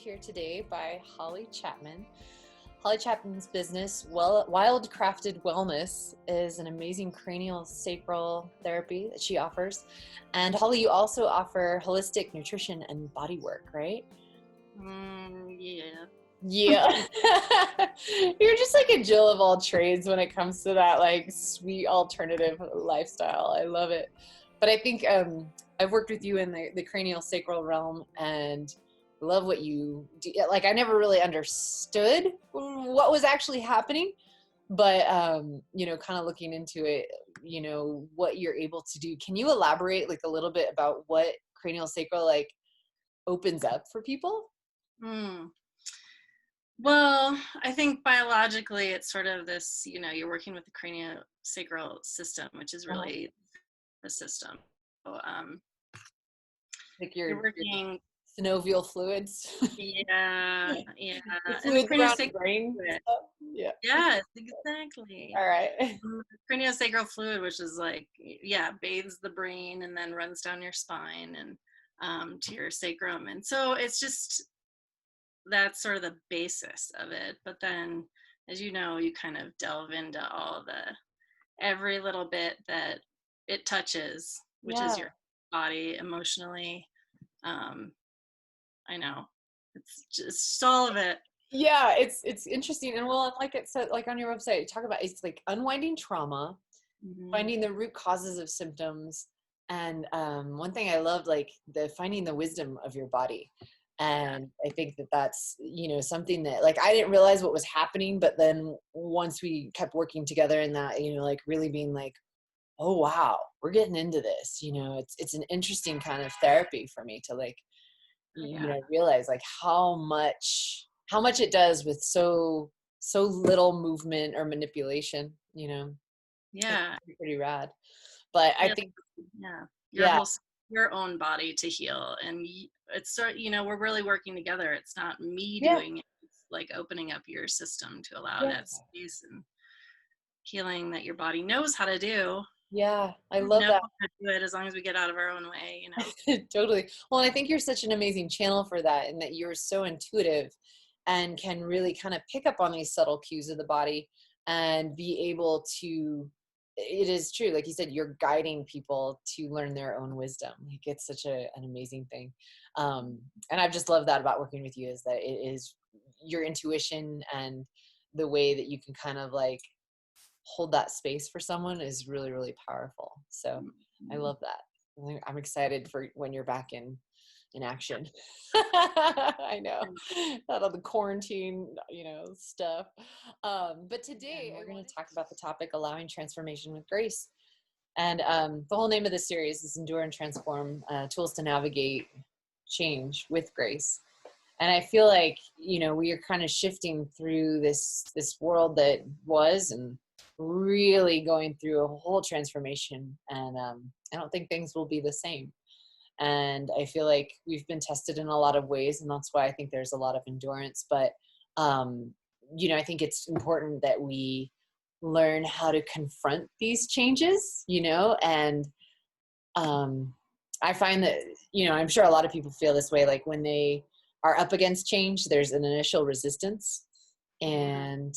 here today by Holly Chapman. Holly Chapman's business, Wild Crafted Wellness, is an amazing cranial sacral therapy that she offers. And Holly, you also offer holistic nutrition and body work, right? Yeah. Yeah. You're just like a Jill of all trades when it comes to that like sweet alternative lifestyle. I love it. But I think I've worked with you in the cranial sacral realm and love what you do. Like I never really understood what was actually happening, but kind of looking into it, what you're able to do. Can you elaborate like a little bit about what cranial sacral like opens up for people? Well, I think biologically it's sort of this, you're working with the craniosacral system, which is really the system. So, Like you're working synovial fluids. Yeah. The fluids around the brain. Yeah. Yes, exactly. All right. Craniosacral fluid, which is like, bathes the brain and then runs down your spine and to your sacrum. And so it's just, that's sort of the basis of it. But then, as you know, you kind of delve into every little bit that it touches, which is your body emotionally. I know, it's just all of it. Yeah, it's interesting. And well, like it said, like on your website, you talk about it's like unwinding trauma, finding the root causes of symptoms. And one thing I loved, like the finding the wisdom of your body. And I think that's, something that like, I didn't realize what was happening, but then once we kept working together in that, like really being like, oh, wow, we're getting into this, it's an interesting kind of therapy for me to like, realize like how much it does with so little movement or manipulation, Yeah. it's pretty rad. But I think your own body to heal, and it's sort we're really working together. It's not me doing it, it's like opening up your system to allow that space and healing that your body knows how to do. I love that. To do it as long as we get out of our own way, Totally. Well, I think you're such an amazing channel for that, and that you're so intuitive and can really kind of pick up on these subtle cues of the body and be able to, it is true, like you said, you're guiding people to learn their own wisdom. Like it's such an amazing thing. And I've just loved that about working with you, is that it is your intuition and the way that you can kind of like hold that space for someone is really, really powerful. So I love that. I'm excited for when you're back in action. I know that all the quarantine, stuff. But today we're going to talk about the topic, allowing transformation with grace. And the whole name of this series is Endure and Transform, Tools to Navigate Change with Grace. And I feel like, we are kind of shifting through this world that was, and really going through a whole transformation. And I don't think things will be the same. And I feel like we've been tested in a lot of ways, and that's why I think there's a lot of endurance. But, I think it's important that we learn how to confront these changes, and I find that, I'm sure a lot of people feel this way, like when they are up against change, there's an initial resistance. And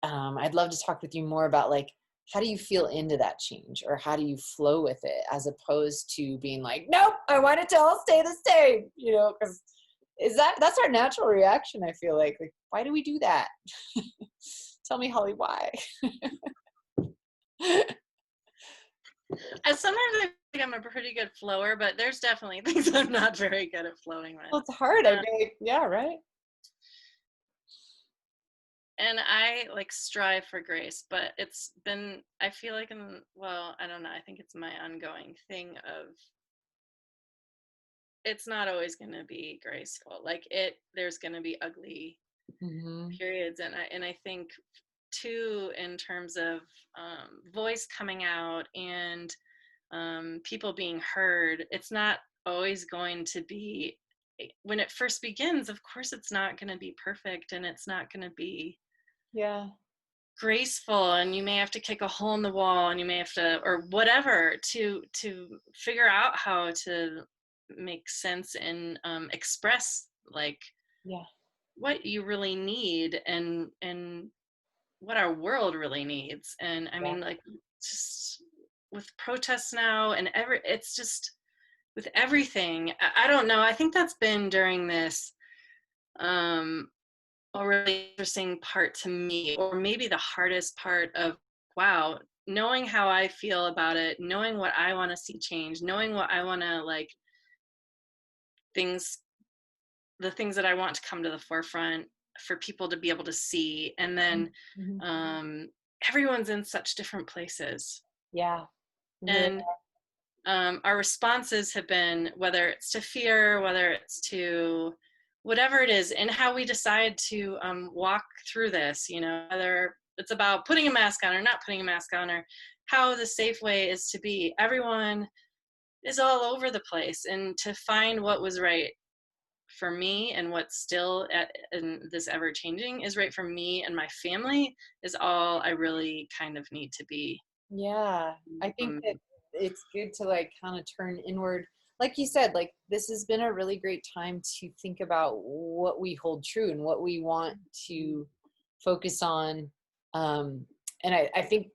I'd love to talk with you more about like, how do you feel into that change, or how do you flow with it, as opposed to being like, nope, I want it to all stay the same, because that's our natural reaction. I feel like why do we do that? Tell me, Holly, why? Sometimes I think I'm a pretty good flower, but there's definitely things I'm not very good at flowing with. Well, it's hard. I mean, yeah, right. And I like strive for grace, but it's been, I feel like I don't know, I think it's my ongoing thing of, it's not always going to be graceful. Like there's going to be ugly periods. And I think too, in terms of voice coming out and people being heard, it's not always going to be, when it first begins, of course, it's not going to be perfect, and it's not going to be graceful, and you may have to kick a hole in the wall, and you may have to, or whatever, to figure out how to make sense and express like Yeah. what you really need, and what our world really needs. And I Yeah. mean, like, just with protests now and it's just with everything. I don't know. I think that's been during this um a really interesting part to me, or maybe the hardest part of, wow, knowing how I feel about it, knowing what I want to see change, knowing what I want to, like, things, the things that I want to come to the forefront for people to be able to see. And then Mm-hmm. um, everyone's in such different places. Yeah. Really. And our responses have been, whether it's to fear, whether it's to whatever it is, and how we decide to walk through this, you know, whether it's about putting a mask on or not putting a mask on, or how the safe way is to be. Everyone is all over the place. And to find what was right for me and what's still in this ever changing is right for me and my family is all I really kind of need to be. Yeah. I think Um, that it's good to like kind of turn inward. Like you said, like this has been a really great time to think about what we hold true and what we want to focus on. Um, and I think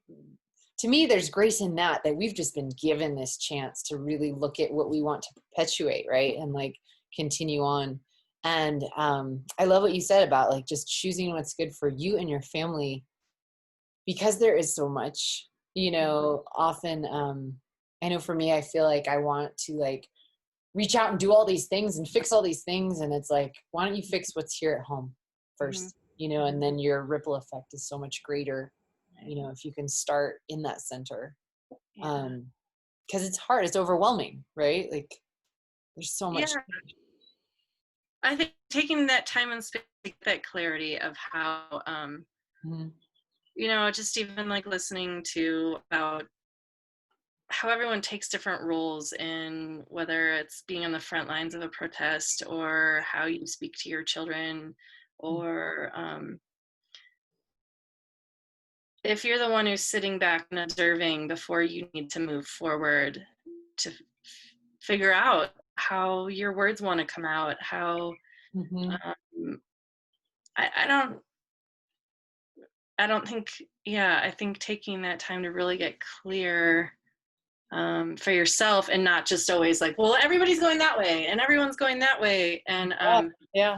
to me, there's grace in that we've just been given this chance to really look at what we want to perpetuate, right? And like continue on. And I love what you said about like just choosing what's good for you and your family, because there is so much, often, I know for me, I feel like I want to like reach out and do all these things and fix all these things. And it's like, why don't you fix what's here at home mhm. first, and then your ripple effect is so much greater, if you can start in that center. Yeah. Because it's hard, it's overwhelming, right? Like there's so much. Yeah. I think taking that time and space, that clarity of how, Mhm. just even like listening to about how everyone takes different roles in, whether it's being on the front lines of a protest or how you speak to your children, or if you're the one who's sitting back and observing before you need to move forward to figure out how your words want to come out, how Mhm. um, I don't think, yeah, I think taking that time to really get clear for yourself, and not just always like, well, everybody's going that way and everyone's going that way. And Yeah. Yeah.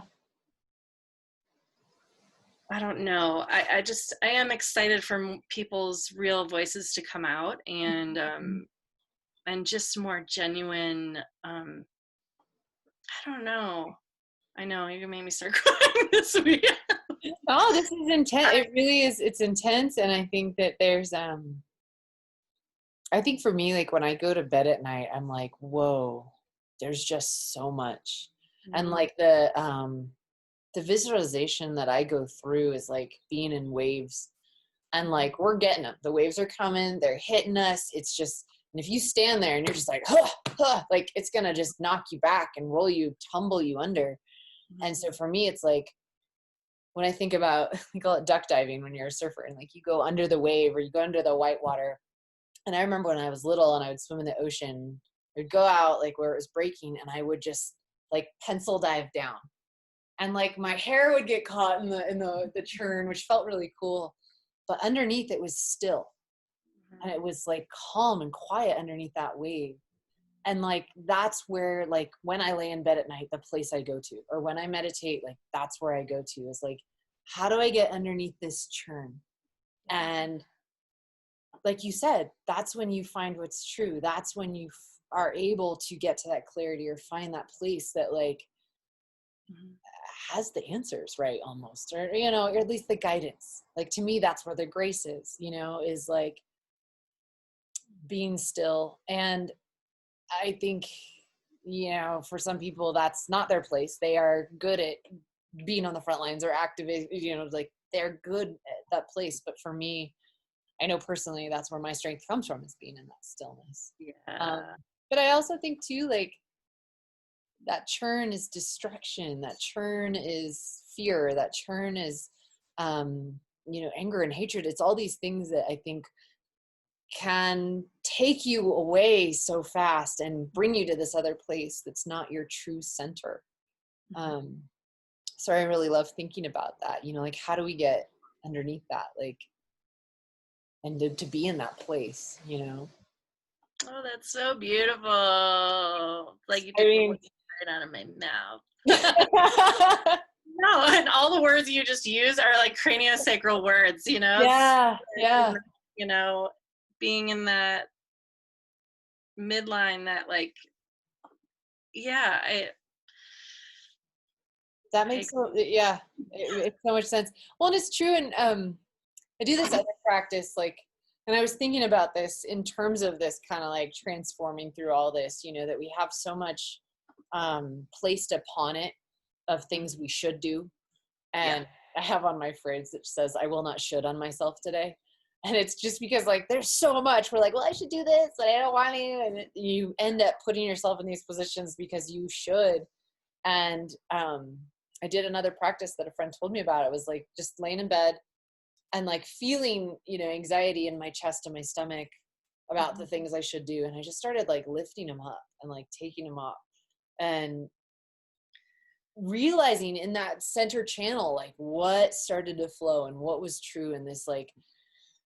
I don't know. I am excited for people's real voices to come out, and just more genuine. I don't know. I know you made me start crying this week. Oh, this is intense. It really is. It's intense. And I think that there's, I think for me, like when I go to bed at night, I'm like, whoa, there's just so much. And Mhm. like the visualization that I go through is like being in waves, and like we're getting them. The waves are coming, they're hitting us. It's just, and if you stand there and you're just like, huh, huh, like it's gonna just knock you back and roll you, tumble you under. And so for me, it's like when I think about, we call it duck diving when you're a surfer, and like you go under the wave or you go under the white water. And I remember when I was little and I would swim in the ocean, I would go out like where it was breaking and I would just like pencil dive down. And like my hair would get caught in the churn, which felt really cool. But underneath it was still. And it was like calm and quiet underneath that wave. And like that's where, like when I lay in bed at night, the place I go to, or when I meditate, like that's where I go to, is like, how do I get underneath this churn? And like you said, that's when you find what's true. That's when you are able to get to that clarity or find that place that like Mhm. has the answers, right? Almost, or, or at least the guidance. Like to me, that's where the grace is, is like being still. And I think, for some people, that's not their place. They are good at being on the front lines or activate, like they're good at that place. But for me, I know personally that's where my strength comes from, is being in that stillness. Um, Yeah. but I also think too, like that churn is distraction, that churn is fear, that churn is, anger and hatred. It's all these things that I think can take you away so fast and bring you to this other place that's not your true center. Mhm. Um, So I really love thinking about that, you know, like how do we get underneath that, like, and to be in that place, you know? Oh, that's so beautiful. Like you I took the mean, words right out of my mouth. No, and all the words you just use are like craniosacral words, you know? yeah, yeah, You know, being in that midline, that like, yeah, that I makes yeah, it makes so much sense. Well, and it's true, and I do this other practice, like, and I was thinking about this in terms of this kind of like transforming through all this, you know, that we have so much placed upon it of things we should do. yeah. And I have on my fridge that says, I will not should on myself today. And it's just because like there's so much. We're like, well, I should do this, but I don't want to. And you end up putting yourself in these positions because you should. And I did another practice that a friend told me about. It was like just laying in bed and like feeling, you know, anxiety in my chest and my stomach about the things I should do. And I just started like lifting them up and like taking them up and realizing in that center channel, like what started to flow and what was true in this, like,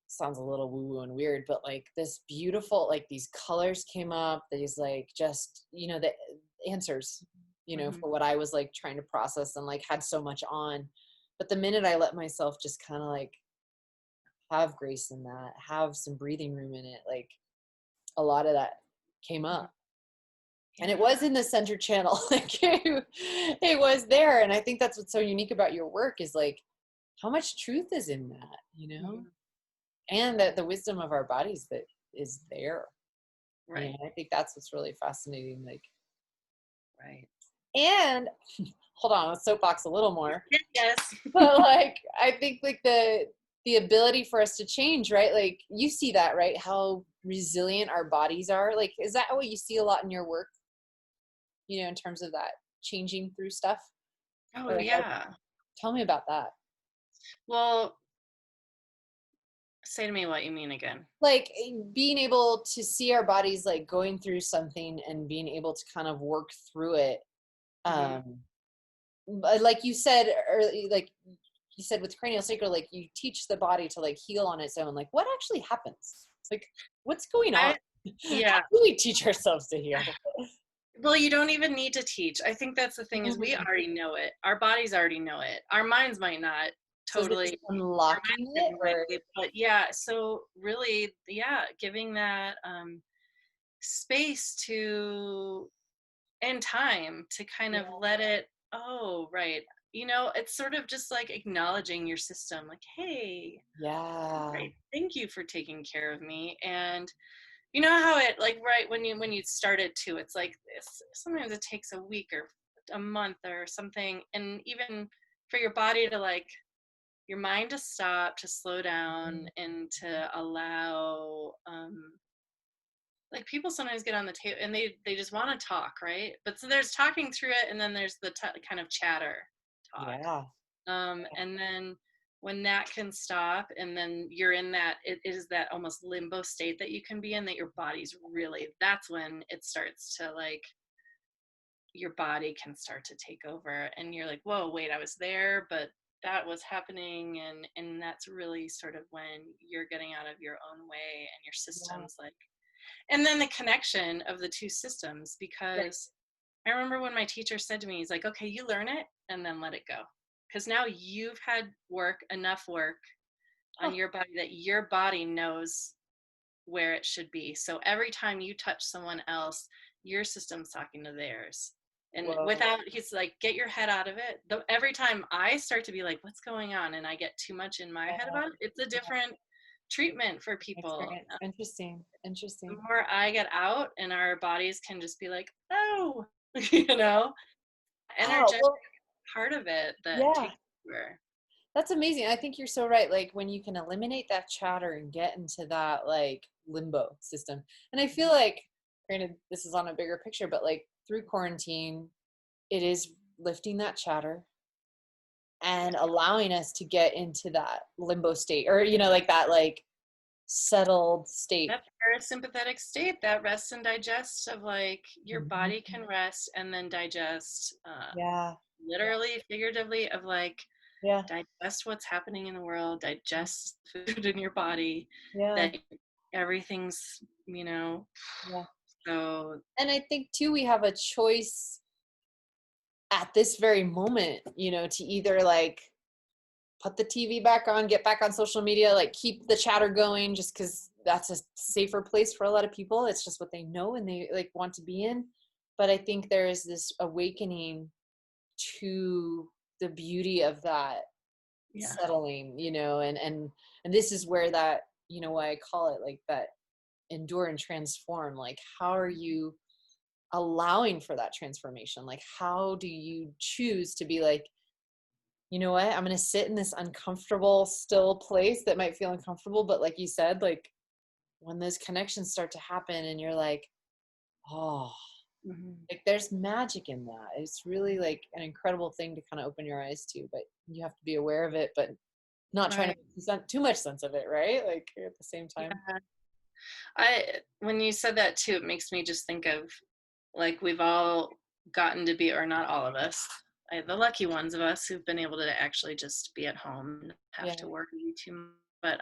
sounds a little woo woo and weird, but like this beautiful, like these colors came up, these like, just, you know, the answers, you know, Mm-hmm. for what I was like trying to process and like had so much on. But the minute I let myself just kind of like have grace in that, have some breathing room in it, like a lot of that came up. And it Yeah. was in the center channel. Like it was there. And I think that's what's so unique about your work is like how much truth is in that, you know? Mhm. And that the wisdom of our bodies that is there. You know, Right. I think that's what's really fascinating. Like, Right. and hold on, let's soapbox a little more. Yes. But like I think like the ability for us to change, right? Like you see that, right? How resilient our bodies are. Like, is that what you see a lot in your work? You know, in terms of that changing through stuff? Oh Or like, yeah. tell me about that. Well, say to me what you mean again. Like being able to see our bodies like going through something and being able to kind of work through it. Hmm. Um, but like you said, or like you said with cranial sacral, like you teach the body to like heal on its own. Like what actually happens? Like what's going on? I How Yeah. do we teach ourselves to heal? Well, you don't even need to teach. I think that's the thing, is we Mhm. already know it. Our bodies already know it. Our minds might not So is it totally. just Our unlocking minds could it, be or way, but yeah. So really, yeah, giving that space to, and time to kind of let it. Oh, right. You know, it's sort of just like acknowledging your system, like, hey, yeah, right, thank you for taking care of me. And you know how it, like, right when you started to, it's like sometimes it takes a week or a month or something, and even for your body to like, your mind to stop, to slow down, and to allow, like, people sometimes get on the table and they just want to talk, right? But so there's talking through it, and then there's the kind of chatter talk. yeah, And then when that can stop, and then you're in that, it is that almost limbo state that you can be in, that your body's really, that's when it starts to like, your body can start to take over, and you're like, whoa, wait, I was there, but that was happening. And that's really sort of when you're getting out of your own way, and your yeah. systems like, and then the connection of the two systems. Right. Because I remember when my teacher said to me, he's like, okay, you learn it and then let it go. Because now you've had enough work on Huh. your body, that your body knows where it should be. So every time you touch someone else, your system's talking to theirs. And Whoa. without, he's like, get your head out of it. Every time I start to be like, what's going on? And I get too much in my head Yeah, about it, it's a different treatment for people. experience. Interesting. The Interesting. more I get out, and our bodies can just be like, oh, you know, Wow. energetic Well, part of it that yeah. takes over. That's amazing. I think you're so right. Like when you can eliminate that chatter and get into that like limbo system. And I feel like, granted, this is on a bigger picture, but like through quarantine, it is lifting that chatter Yeah. and allowing us to get into that limbo state, or, you know, like that, like settled state. That parasympathetic state, that rest and digest of like your Mhm. body can rest and then digest, Yeah. literally, figuratively, of like Yeah. digest what's happening in the world, digest food in your body, Yeah. that everything's, you know, Yeah. so And I think too, we have a choice at this very moment, to either like put the TV back on, get back on social media, like keep the chatter going just because that's a safer place for a lot of people. It's just what they know and they like want to be in. But I think there is this awakening to the beauty of that yeah, settling, and this is where that, why I call it like that endure and transform. Like, how are you allowing for that transformation? Like, how do you choose to be like, you know what, I'm going to sit in this uncomfortable still place that might feel uncomfortable, but like you said, like when those connections start to happen and you're like, oh, hmm, like there's magic in that. It's really like an incredible thing to kind of open your eyes to, but you have to be aware of it, but not trying to right, make too much sense of it, right? Like at the same time. yeah. I When you said that too, it makes me just think of like we've all gotten to be, or not all of us, the lucky ones of us who've been able to actually just be at home and have Yeah. to worry too much. But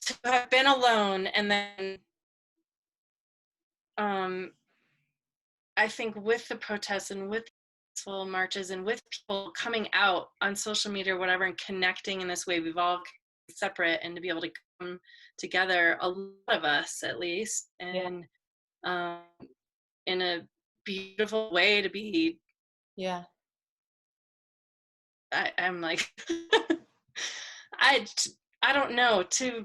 to have been alone and then um I think with the protests and with peaceful marches and with people coming out on social media or whatever and connecting in this way, we've all separate, and to be able to come together, a lot of us at least, Yeah. and um, in a beautiful way to be, Yeah. I'm like, I, I don't know, to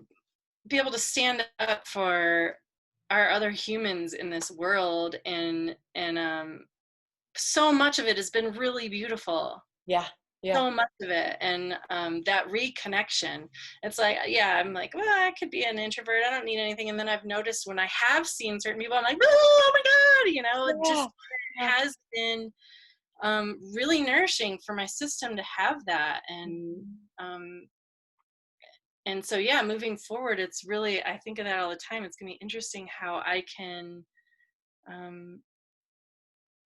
be able to stand up for our other humans in this world, and so much of it has been really beautiful, Yeah. Yeah. so much of it, and that reconnection, it's like, yeah, I'm like, well, I could be an introvert, I don't need anything, and then I've noticed when I have seen certain people, I'm like, oh my god, it Yeah. just Yeah. has been really nourishing for my system to have that, um, and so yeah, moving forward, it's really, I think of that all the time, it's gonna be interesting how I can um,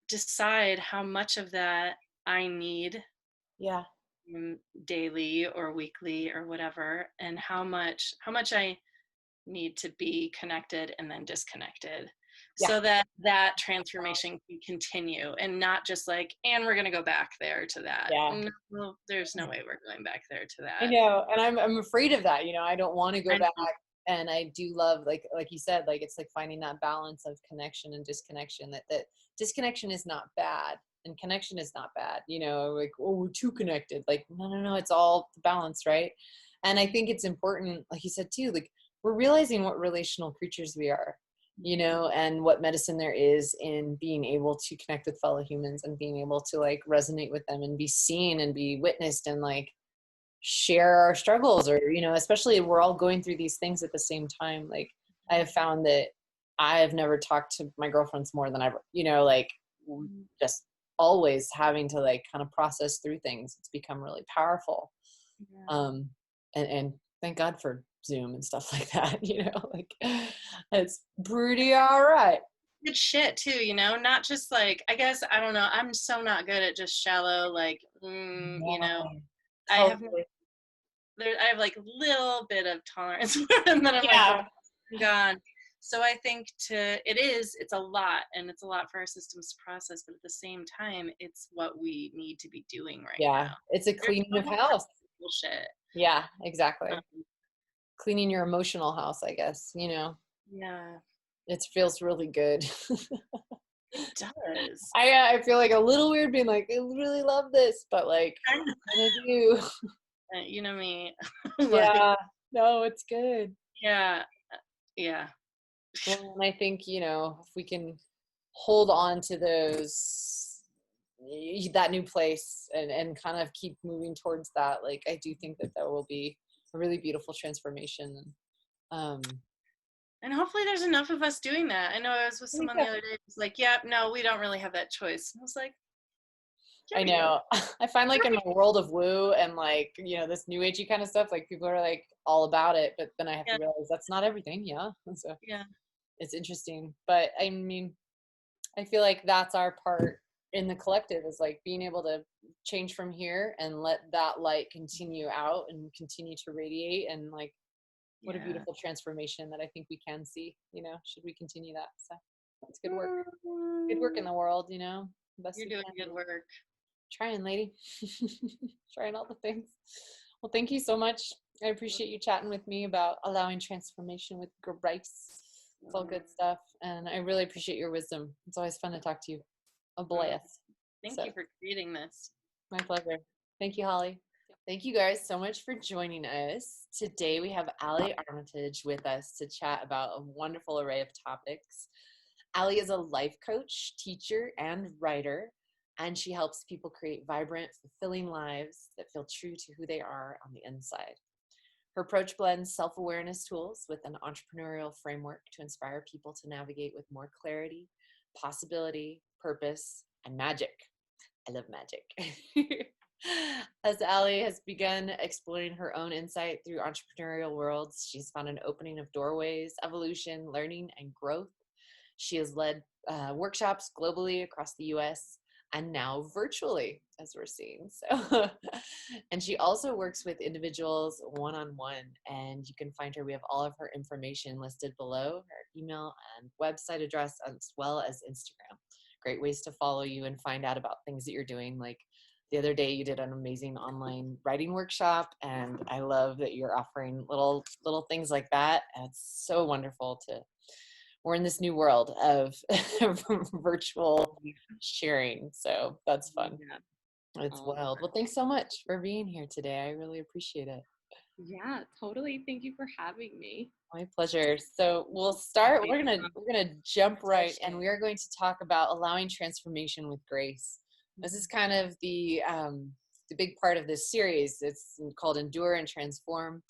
decide how much of that I need, Yeah. mm, daily or weekly or whatever, and how much I need to be connected and then disconnected, Yeah. so that that transformation can continue, and not just like, and we're going to go back there to that. Yeah. No, well, there's no way we're going back there to I that. know, and I'm afraid of that. I don't want to go I back. know. And I do love, like you said, like it's like finding that balance of connection and disconnection. That disconnection is not bad, and connection is not bad. Like, oh, we're too connected. Like, no, no, no. It's all the balance, right? And I think it's important, like you said too. Like we're realizing what relational creatures we are. And what medicine there is in being able to connect with fellow humans and being able to like resonate with them and be seen and be witnessed and like share our struggles, or especially if we're all going through these things at the same time. Like I have found that I have never talked to my girlfriends more than ever, like just always having to like kind of process through things. It's become really powerful. Yeah. um and thank God for Zoom and stuff like that. Like it's pretty all right. Good shit too, not just like, I guess, I don't know, I'm so not good at just shallow like, No, I have totally. I have like little bit of tolerance for it, and then I'm like, Yeah. okay, I'm gone. So I think it's a lot, and it's a lot for our systems to process, but at the same time, it's what we need to be doing right Yeah, now. it's a There's cleaning no of more house. bullshit. Yeah, exactly. Um, Cleaning your emotional house, I guess. yeah, It feels really good. it does. I feel like a little weird being like, I really love this, but like, I what know, can I do? you know me, like, Yeah, no, it's good. yeah, yeah, Well, and I think, if we can hold on to that new place and kind of keep moving towards that, like, I do think that there will be a really beautiful transformation. And, and hopefully there's enough of us doing that. I know I was with I think someone the that, other day. It's like, yeah, no, we don't really have that choice. And I was like, I know. I find like in my world of woo and like, you know, this new agey kind of stuff, like people are like all about it, but then I have to Yeah, realize that's not everything. Yeah. So yeah, it's interesting. But I mean, I feel like that's our part in the collective is like being able to change from here and let that light continue out and continue to radiate. And like, what a yeah. beautiful transformation that I think we can see, you know, should we continue that. So it's good work. Good work in the world, you know, best You're we doing can good do. work. Trying, lady. Trying all the things. Well, thank you so much. I appreciate you chatting with me about allowing transformation with grace. It's all good stuff. And I really appreciate your wisdom. It's always fun to talk to you. A Mm, blast. Thank So, you for creating this. my pleasure. Thank you, Holly. Thank you guys so much for joining us. Today we have Allie Armitage with us to chat about a wonderful array of topics. Allie is a life coach, teacher, and writer, and she helps people create vibrant, fulfilling lives that feel true to who they are on the inside. Her approach blends self-awareness tools with an entrepreneurial framework to inspire people to navigate with more clarity, possibility, purpose, and magic. I love magic. As Allie has begun exploring her own insight through entrepreneurial worlds, she's found an opening of doorways, evolution, learning, and growth. She has led workshops globally across the US and now virtually, as we're seeing. So, and she also works with individuals one on one. And you can find her. We have all of her information listed below, her email and website address, as well as Instagram. Great ways to follow you and find out about things that you're doing. Like the other day, you did an amazing online writing workshop, and I love that you're offering little things like that. And it's so wonderful to. We're in this new world of virtual sharing, so that's fun. Yeah. It's Oh, wild. Well, thanks so much for being here today. I really appreciate it. yeah, totally. Thank you for having me. My pleasure. So we'll start. We're gonna jump right, and we are going to talk about allowing transformation with grace. This is kind of the big part of this series. It's called Endure and Transform: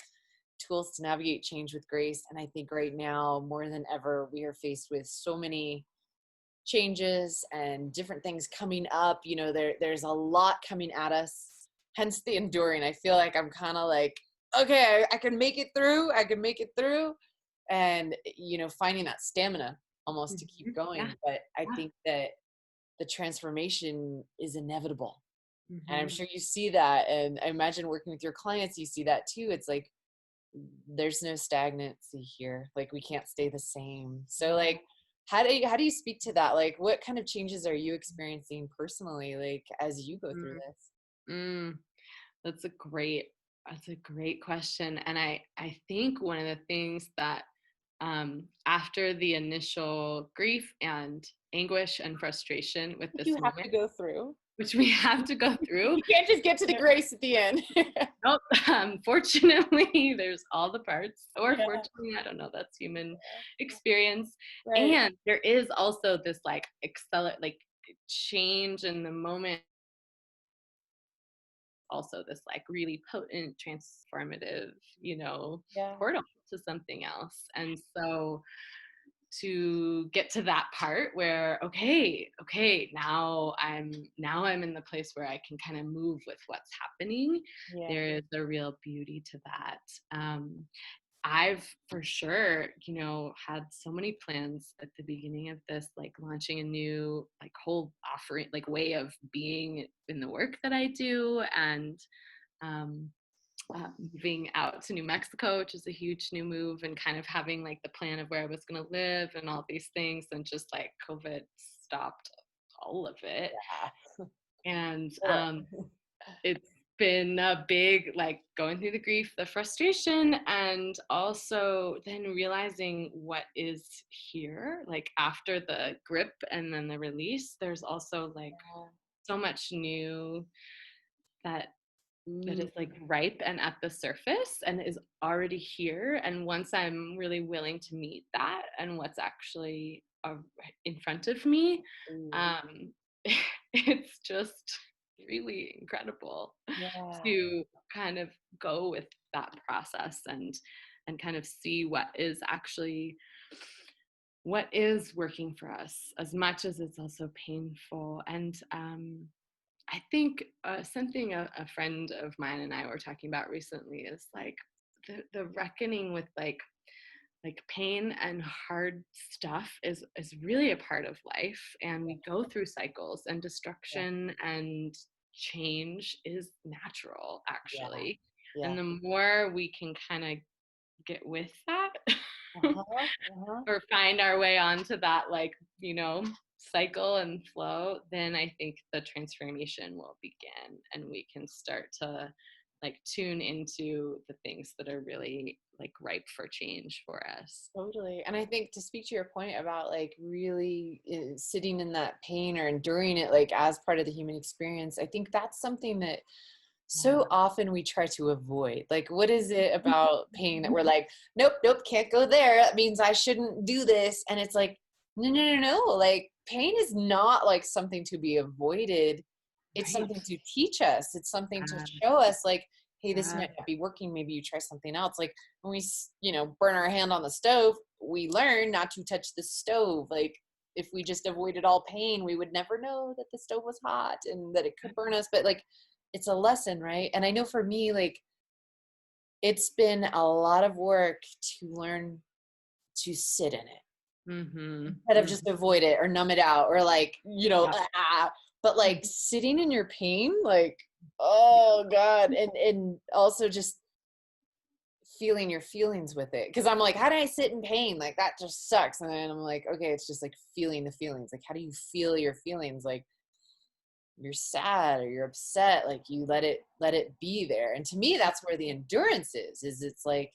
Tools to Navigate Change with Grace. And I think right now, more than ever, we are faced with so many changes and different things coming up. You know, there's a lot coming at us. Hence the enduring. I feel like I'm kind of like, okay, I can make it through. I can make it through. And, you know, finding that stamina almost to keep Yeah. going. But I think that the transformation is inevitable. And I'm sure you see that. And I imagine working with your clients, you see that too. It's like, there's no stagnancy here. Like we can't stay the same. So like, how do you speak to that? Like, what kind of changes are you experiencing personally, like as you go through Mm, this? mm, that's a great question. And I think one of the things that after the initial grief and anguish and frustration with You this have to moment, go through. which we have to go through, You can't just get to the grace at the end. nope, fortunately, there's all the parts, or Yeah, fortunately, I don't know, that's human experience. right. And there is also this like like change in the moment, also this like really potent transformative, Yeah. portal to something else. And so to get to that part where okay, now I'm in the place where I can kind of move with what's happening. Yeah. There is a real beauty to that. I've for sure, had so many plans at the beginning of this, like launching a new like whole offering, like way of being in the work that I do, and um, moving out to New Mexico, which is a huge new move, and kind of having like the plan of where I was going to live and all these things, and just like COVID stopped all of it. And it's been a big like going through the grief, the frustration, and also then realizing what is here, like after the grip and then the release. There's also like so much new that is like ripe and at the surface and is already here. And once I'm really willing to meet that and what's actually in front of me, um, it's just really incredible Yeah. to kind of go with that process and kind of see what is working for us, as much as it's also painful. And I think something a friend of mine and I were talking about recently is like the reckoning with like pain and hard stuff is really a part of life, and we go through cycles, and Yeah. destruction and change is natural Yeah. actually. Yeah. And the more we can kind of get with that Uh-huh. Uh-huh. or find our way onto that, like, cycle and flow, then I think the transformation will begin, and we can start to like tune into the things that are really like ripe for change for us. Totally. And I think to speak to your point about like really sitting in that pain or enduring it like as part of the human experience, I think that's something that so Yeah. often we try to avoid. Like, what is it about pain that we're like, nope, nope, can't go there. That means I shouldn't do this. And it's like, no, no, no, no. Like, pain is not like something to be avoided. It's Right. something to teach us. It's something to Yeah. show us, like, hey, this Yeah. might not be working. Maybe you try something else. Like, when we, burn our hand on the stove, we learn not to touch the stove. Like, if we just avoided all pain, we would never know that the stove was hot and that it could burn us. But like, it's a lesson, right? And I know for me, like, it's been a lot of work to learn to sit in it Mm-hmm. instead of Mm-hmm. just avoid it or numb it out or like, Yeah. but like sitting in your pain, like, oh God. And also just feeling your feelings with it. Cause I'm like, how do I sit in pain? Like that just sucks. And then I'm like, okay, it's just like feeling the feelings. Like, how do you feel your feelings? Like, you're sad or you're upset, like you let it be there. And to me, that's where the endurance is it's like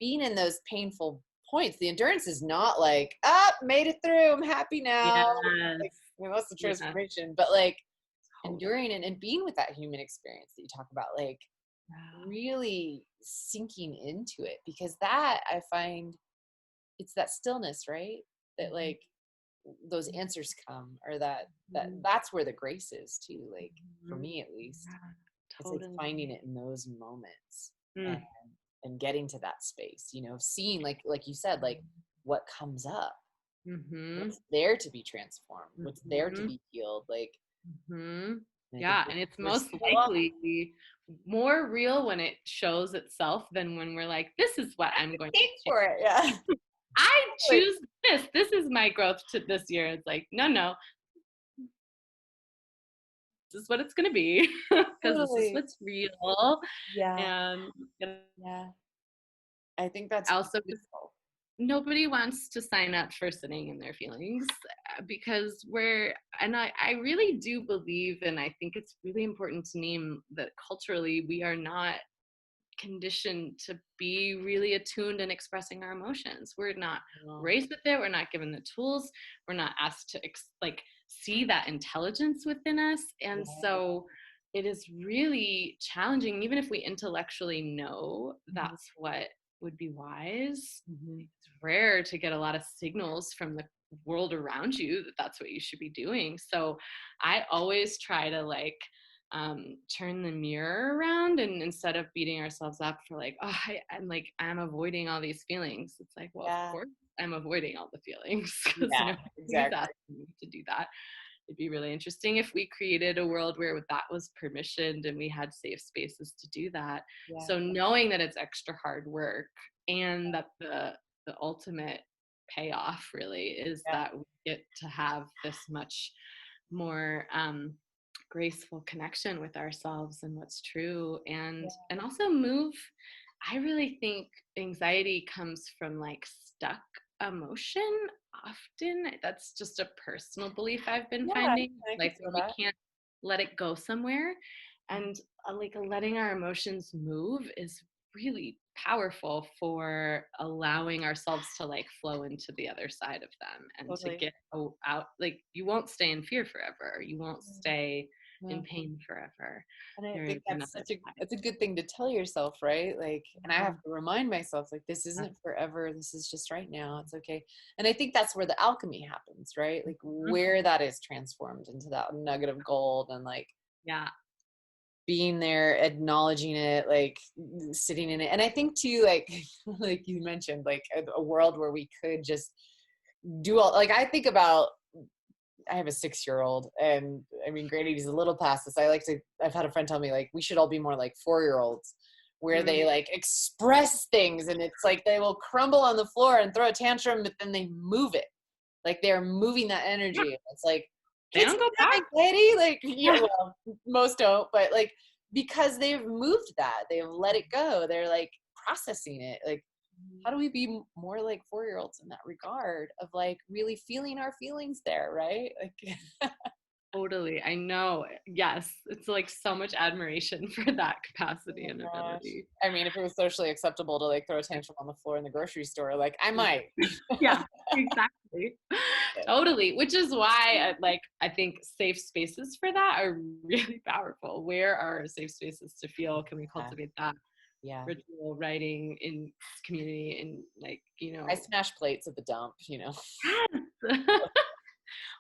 being in those painful points. The endurance is not like, made it through, I'm happy now. Yes. Like, that's the Yeah. transformation. But like Totally. enduring and being with that human experience that you talk about, like Yeah. really sinking into it, because that I find it's that stillness, right? That Mm-hmm. like those answers come, or that Mm-hmm. that's where the grace is too, like for Mhm. me at least. Yeah, It's like finding totally. it in those moments, and Mm. getting to that space, seeing like you said, like what comes up, Mhm. what's there to be transformed, what's there to Mhm. be healed, like. Mhm. And I think Yeah, and it's we're most so lost. likely more real when it shows itself than when we're like, "This is what I'm going to Thanks change. for it, yeah. I Totally. choose this. This is my growth to this year." It's like, "No, no. This is what it's gonna be because this is Totally. what's real." Yeah. And Yeah, I think that's also beautiful. nobody wants to sign up for sitting in their feelings because I really do believe, and I think it's really important to name that culturally we are not conditioned to be really attuned and expressing our emotions. We're not No. raised with it. We're not given the tools. We're not asked to like see that intelligence within us. And Yeah. so it is really challenging, even if we intellectually know Mhm. that's what would be wise. Mhm. It's rare to get a lot of signals from the world around you that that's what you should be doing. So I always try to like turn the mirror around, and instead of beating ourselves up for like, oh, I'm avoiding all these feelings, it's like, well, of Yeah. course I'm avoiding all the feelings because Yeah, nobody's exactly. asking me to do that. It'd be really interesting if we created a world where that was permissioned and we had safe spaces to do that. Yeah. So knowing that it's extra hard work, and that the ultimate payoff really is Yeah. that we get to have this much more graceful connection with ourselves and what's true, and also move. I really think anxiety comes from like stuck emotion often. That's just a personal belief I've been Yeah, finding, I could like feel when we that. can't let it go somewhere. And like letting our emotions move is really powerful for allowing ourselves to like flow into the other side of them, and to Totally. get out. Like you won't stay in fear forever, you won't stay in No. pain forever. And I There is think that's another that's a good thing to tell yourself, right? Like, and I have side. to remind myself, like, this Yeah. isn't forever. This is just right now. It's okay. And I think that's where the alchemy happens, right? Like Mhm. where that is transformed into that nugget of gold, and like Yeah. being there, acknowledging it, like sitting in it. And I think too, like, like you mentioned, like a world where we could just do all, like, I think about I have a 6-year-old, and I mean, granted, he's a little past this. I've had a friend tell me, like, we should all be more like 4-year-olds, where they like express things, and it's like they will crumble on the floor and throw a tantrum, but then they move it. Like they're moving that energy. It's like, They kids don't go have back. anxiety. Like, yeah, well, most don't, but like, because they've moved that, they've let it go. They're like processing it. Like, how do we be more like 4-year-olds in that regard of like really feeling our feelings there, right? Like, Totally. I know. Yes. It's like so much admiration for that capacity and gosh. ability. I mean, if it was socially acceptable to like throw a tantrum on the floor in the grocery store, like I might. Yeah, exactly. Totally. Which is why I think safe spaces for that are really powerful. Where are safe spaces to feel? Can we cultivate that? Yeah. Ritual writing in community and like, I smash plates at the dump, yes.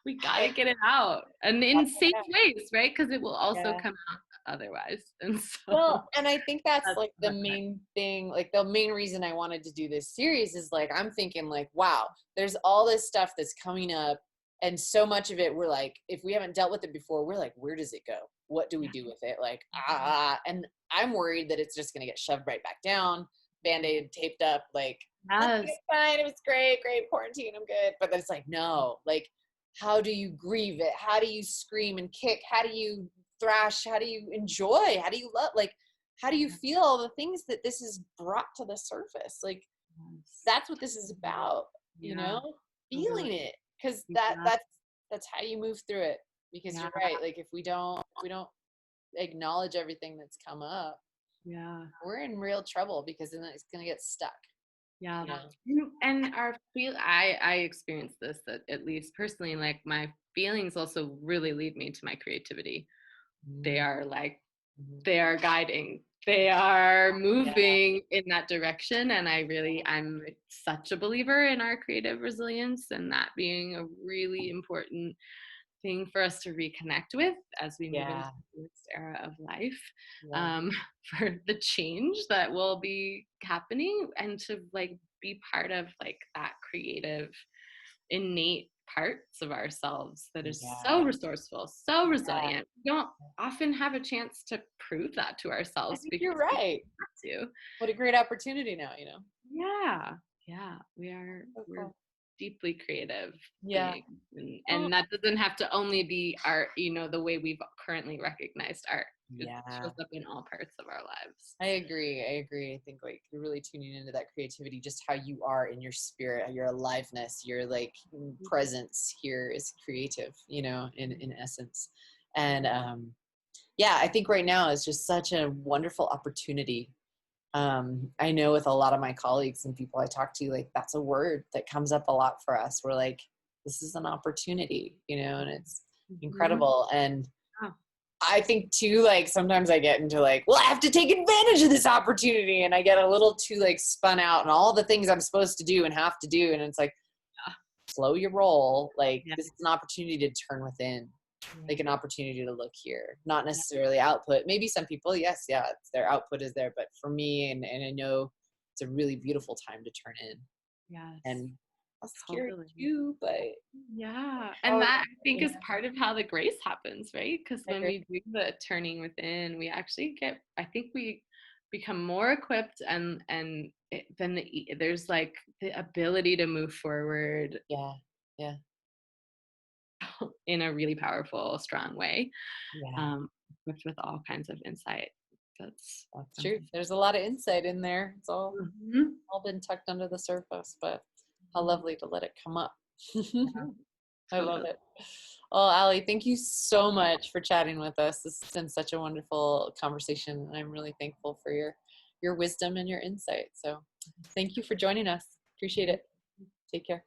We gotta get it out and in safe ways, right? Because it will also Yeah. come out otherwise. And so Well, and I think that's like the that's main thing, like the main reason I wanted to do this series is like, I'm thinking like, wow, there's all this stuff that's coming up. And so much of it, we're like, if we haven't dealt with it before, we're like, where does it go? What do we do with it? Like, and I'm worried that it's just going to get shoved right back down, Band-Aid taped up, like, yes. it's fine. It was great quarantine. I'm good. But then it's like, no, like, how do you grieve it? How do you scream and kick? How do you thrash? How do you enjoy? How do you love? Like, how do you feel all the things that this has brought to the surface? Like, that's what this is about, feeling it. Cause that's how you move through it. Because you're right. Like if we don't acknowledge everything that's come up, we're in real trouble because then it's going to get stuck. Yeah. And I experienced this at least personally, like my feelings also really lead me to my creativity. They are like, they are guiding, they are moving in that direction. And I'm such a believer in our creative resilience and that being a really important thing for us to reconnect with as we move into the next era of life, for the change that will be happening and to like be part of like that creative innate parts of ourselves that is so resourceful, so resilient. We don't often have a chance to prove that to ourselves because you're right. What a great opportunity now, we're deeply creative beings. and that doesn't have to only be art, the way we've currently recognized art. It shows up in all parts of our lives. I agree. I think like you're really tuning into that creativity, just how you are in your spirit, your aliveness, your like presence here is creative, in essence. And I think right now is just such a wonderful opportunity. I know with a lot of my colleagues and people I talk to, like that's a word that comes up a lot for us. We're like, this is an opportunity, and it's incredible. And I think too, like sometimes I get into like, well, I have to take advantage of this opportunity, and I get a little too like spun out and all the things I'm supposed to do and have to do, and it's like, slow your roll. Like this is an opportunity to turn within, like an opportunity to look here, not necessarily output. Maybe some people, yes, their output is there, but for me, and I know it's a really beautiful time to turn in. And scary too, but and that I think is part of how the grace happens, right? Because when we do the turning within, we actually I think we become more equipped and then there's like the ability to move forward in a really powerful, strong way, with all kinds of insight. That's true. There's a lot of insight in there. It's all been tucked under the surface, but how lovely to let it come up. I love it. Well, Allie, thank you so much for chatting with us. This has been such a wonderful conversation, and I'm really thankful for your wisdom and your insight. So thank you for joining us. Appreciate it. Take care.